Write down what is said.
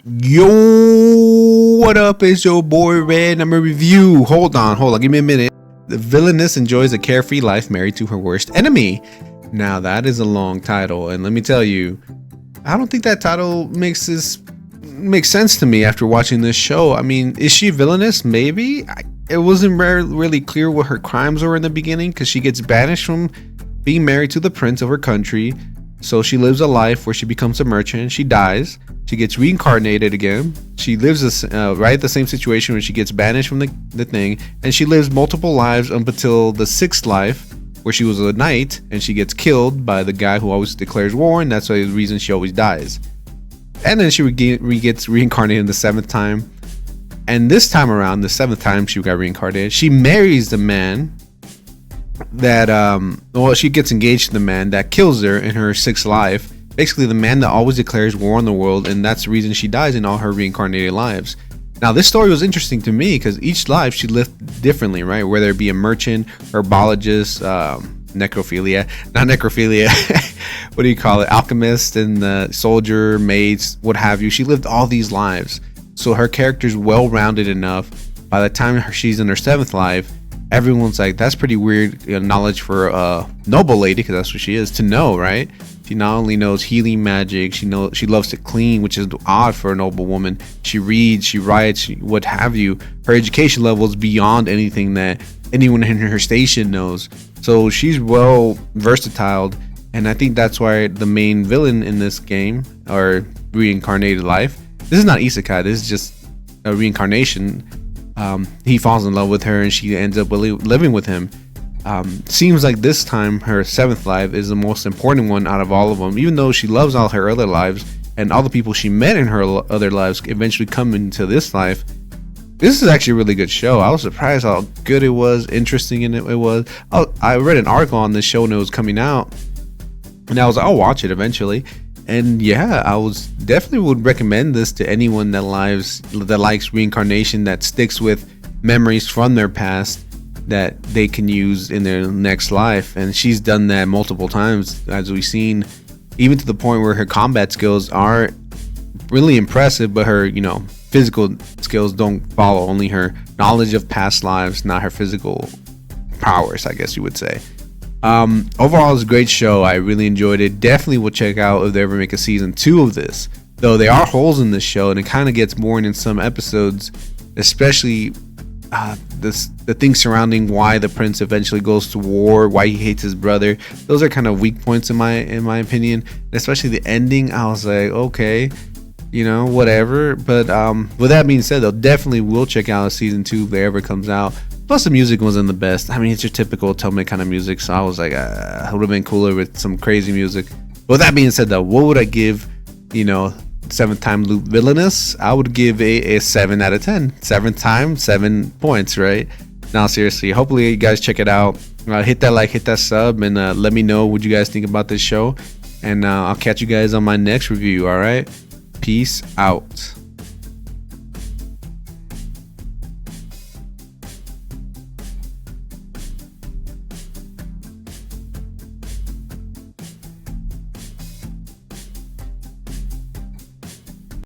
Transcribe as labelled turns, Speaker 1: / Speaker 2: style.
Speaker 1: Yo, what up? It's your boy Red. I'm a review. Hold on. Give me a minute. The Villainess enjoys a carefree life married to her worst enemy. Now that is a long title, and let me tell you, I don't think that title makes sense to me after watching this show. I mean, is she villainous? Maybe. It wasn't really clear what her crimes were in the beginning, because she gets banished from being married to the prince of her country. So she lives a life where she becomes a merchant. She dies. She gets reincarnated again. She lives right the same situation when she gets banished from the thing, and she lives multiple lives up until the 6th life, where she was a knight and she gets killed by the guy who always declares war, and that's the reason she always dies. And then she gets reincarnated the 7th time, and this time around, the 7th time she got reincarnated, she marries the man that she gets engaged to the man that kills her in her 6th life. Basically the man that always declares war on the world, and that's the reason she dies in all her reincarnated lives. Now this story was interesting to me because each life she lived differently, right? Whether it be a merchant, herbologist, what do you call it, alchemist, and soldier, maids, what have you. She lived all these lives, so her character's well-rounded enough. By the time she's in her 7th life, everyone's like, that's pretty weird knowledge for a noble lady, because that's what she is, to know, right? She not only knows healing magic, she loves to clean, which is odd for a noble woman. She reads, she writes, what have you. Her education level is beyond anything that anyone in her station knows. So she's well versatile, and I think that's why the main villain in this game, or reincarnated life, this is not isekai, this is just a reincarnation. He falls in love with her and she ends up living with him. Seems like this time her 7th life is the most important one out of all of them, even though she loves all her other lives, and all the people she met in her other lives eventually come into this life. This is actually a really good show. I was surprised how good it was, interesting in it was. I read an article on this show when it was coming out, and I was like, I'll watch it eventually. And yeah, I definitely would recommend this to anyone that likes reincarnation, that sticks with memories from their past that they can use in their next life. And she's done that multiple times, as we've seen, even to the point where her combat skills are really impressive, but her physical skills don't follow. Only her knowledge of past lives, not her physical powers, I guess you would say. Overall, it's a great show. I really enjoyed it. Definitely will check out if they ever make a season 2 of this, though there are holes in this show and it kind of gets boring in some episodes, especially the things surrounding why the prince eventually goes to war, why he hates his brother. Those are kind of weak points in my opinion, especially the ending. I was like, okay, whatever. But with that being said, though, definitely will check out season 2 if it ever comes out. Plus the music wasn't the best. I mean, it's your typical Tome kind of music, so I was like, it would have been cooler with some crazy music. But with that being said, though, what would I give 7th time loop Villainess? I would give a 7 out of 10. 7th time, 7 points, right? Now seriously, hopefully you guys check it out. Hit that like, hit that sub, and let me know what you guys think about this show, and I'll catch you guys on my next review. All right, peace out.